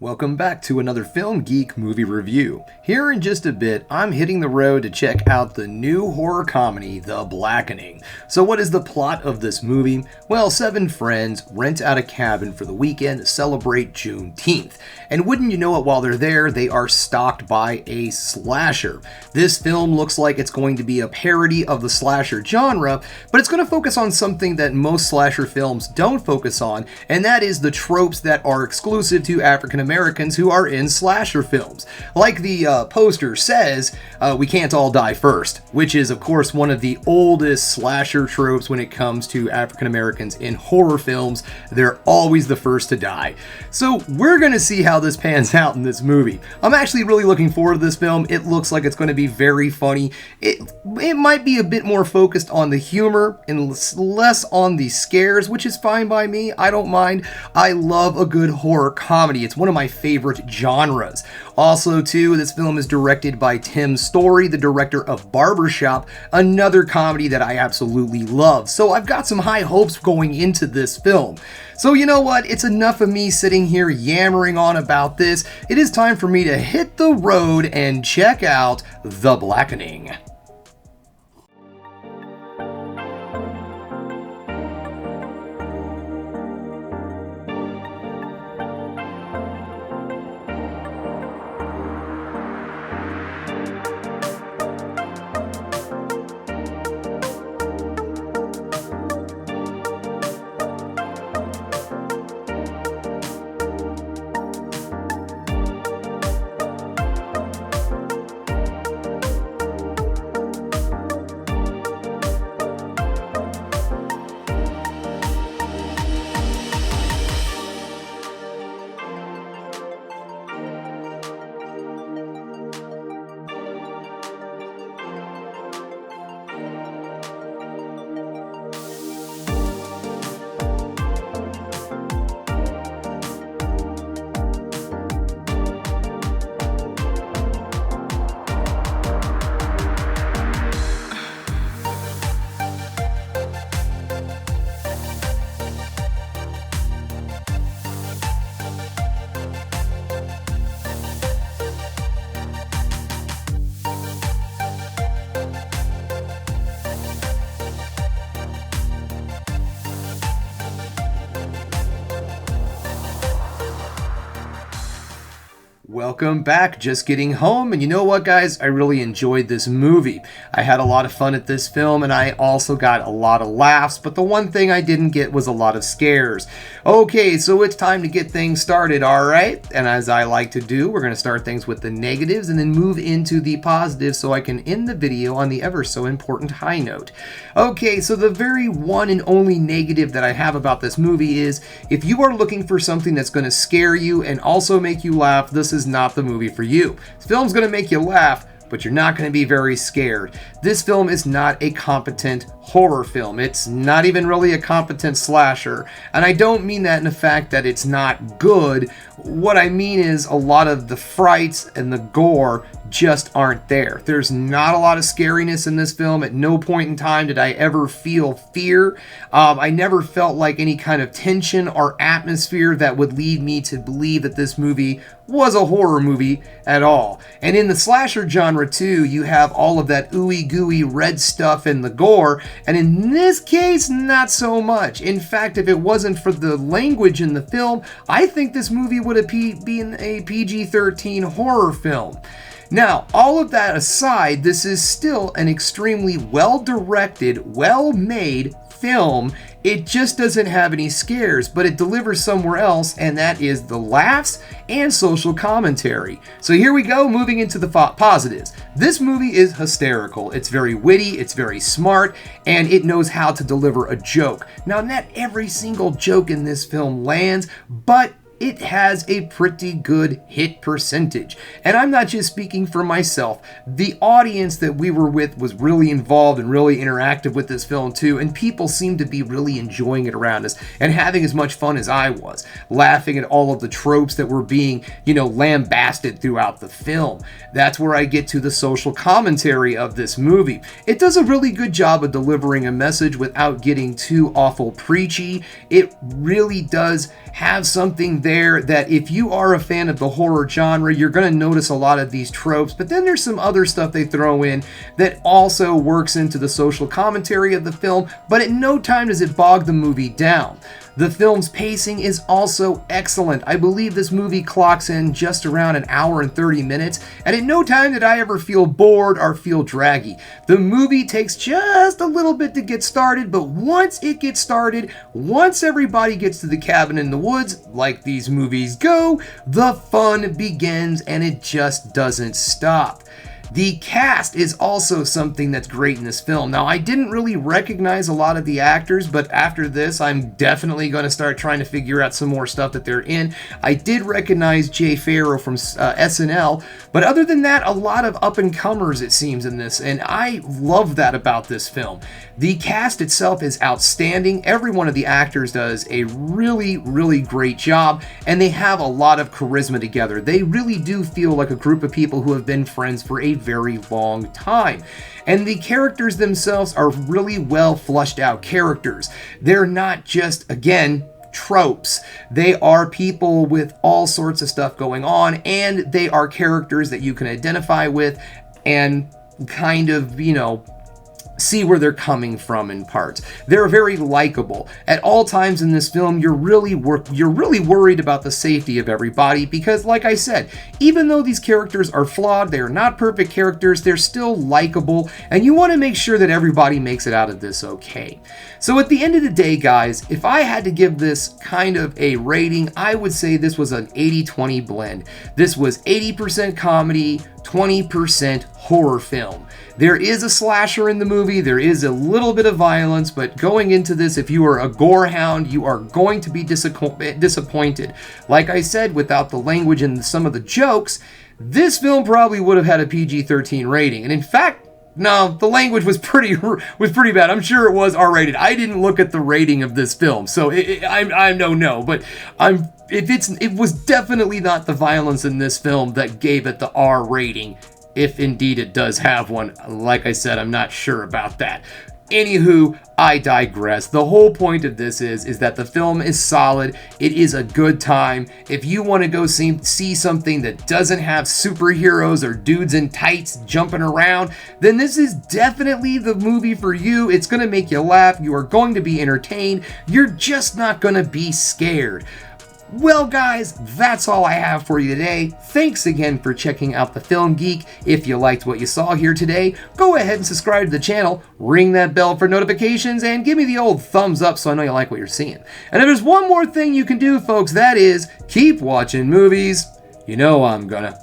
Welcome back to another Film Geek movie review. Here in just a bit, I'm hitting the road to check out the new horror comedy, The Blackening. So what is the plot of this movie? Well, 7 friends rent out a cabin for the weekend to celebrate Juneteenth. And wouldn't you know it, while they're there, they are stalked by a slasher. This film looks like it's going to be a parody of the slasher genre, but it's going to focus on something that most slasher films don't focus on, and that is the tropes that are exclusive to African Americans who are in slasher films. Like the poster says, we can't all die first, which is of course one of the oldest slasher tropes when it comes to African Americans in horror films. They're always the first to die. So we're gonna see how this pans out in this movie. I'm actually really looking forward to this film. It looks like it's going to be very funny. It might be a bit more focused on the humor and less on the scares, which is fine by me. I don't mind. I love a good horror comedy. It's one of my favorite genres. Also, too, this film is directed by Tim Story, the director of Barbershop, another comedy that I absolutely love. So I've got some high hopes going into this film. So you know what? It's enough of me sitting here yammering on about this. It is time for me to hit the road and check out The Blackening. Welcome back, just getting home, and you know what guys, I really enjoyed this movie. I had a lot of fun at this film, and I also got a lot of laughs, but the one thing I didn't get was a lot of scares. Okay, so it's time to get things started, alright? And as I like to do, we're going to start things with the negatives and then move into the positives so I can end the video on the ever so important high note. Okay, so the very one and only negative that I have about this movie is, if you are looking for something that's going to scare you and also make you laugh, this is not the movie for you. This film's going to make you laugh, but you're not going to be very scared. This film is not a competent horror film. It's not even really a competent slasher. And I don't mean that in the fact that it's not good. What I mean is a lot of the frights and the gore just aren't there. There's not a lot of scariness in this film. At no point in time did I ever feel fear. I never felt like any kind of tension or atmosphere that would lead me to believe that this movie was a horror movie at all. And in the slasher genre too, you have all of that ooey gooey red stuff in the gore, and in this case, not so much. In fact, if it wasn't for the language in the film, I think this movie would have been a PG-13 horror film. Now, all of that aside, this is still an extremely well-directed, well-made film. It just doesn't have any scares, but it delivers somewhere else, and that is the laughs and social commentary. So here we go, moving into the positives. This movie is hysterical. It's very witty, it's very smart, and it knows how to deliver a joke. Now, not every single joke in this film lands, but it has a pretty good hit percentage. And I'm not just speaking for myself. The audience that we were with was really involved and really interactive with this film too, and people seemed to be really enjoying it around us and having as much fun as I was, laughing at all of the tropes that were being, lambasted throughout the film. That's where I get to the social commentary of this movie. It does a really good job of delivering a message without getting too awful preachy. It really does have something there that if you are a fan of the horror genre, you're going to notice a lot of these tropes, but then there's some other stuff they throw in that also works into the social commentary of the film, but at no time does it bog the movie down. The film's pacing is also excellent. I believe this movie clocks in just around an hour and 30 minutes, and at no time did I ever feel bored or feel draggy. The movie takes just a little bit to get started, but once it gets started, once everybody gets to the cabin in the woods, like these movies go, the fun begins and it just doesn't stop. The cast is also something that's great in this film. Now, I didn't really recognize a lot of the actors, but after this, I'm definitely going to start trying to figure out some more stuff that they're in. I did recognize Jay Farrow from SNL, but other than that, a lot of up-and-comers, it seems, in this, and I love that about this film. The cast itself is outstanding. Every one of the actors does a really, really great job, and they have a lot of charisma together. They really do feel like a group of people who have been friends for a very long time. And the characters themselves are really well flushed out characters. They're not just, again, tropes. They are people with all sorts of stuff going on, and they are characters that you can identify with and kind of, see where they're coming from in parts. They're very likable. At all times in this film, you're really worried about the safety of everybody because, like I said, even though these characters are flawed, they are not perfect characters, they're still likable, and you want to make sure that everybody makes it out of this okay. So at the end of the day, guys, if I had to give this kind of a rating, I would say this was an 80-20 blend. This was 80% comedy, 20% horror film. There is a slasher in the movie, there is a little bit of violence, but going into this, if you are a gore hound, you are going to be disappointed. Like I said, without the language and some of the jokes, this film probably would have had a PG-13 rating. And in fact, no, the language was pretty bad. I'm sure it was R-rated. I didn't look at the rating of this film, so I don't know. But it was definitely not the violence in this film that gave it the R rating, if indeed it does have one. Like I said, I'm not sure about that. Anywho, I digress. The whole point of this is that the film is solid. It is a good time. If you want to go see something that doesn't have superheroes or dudes in tights jumping around, then this is definitely the movie for you. It's going to make you laugh. You are going to be entertained. You're just not going to be scared. Well, guys, that's all I have for you today. Thanks again for checking out The Film Geek. If you liked what you saw here today, go ahead and subscribe to the channel, ring that bell for notifications, and give me the old thumbs up so I know you like what you're seeing. And if there's one more thing you can do, folks, that is keep watching movies. You know I'm gonna.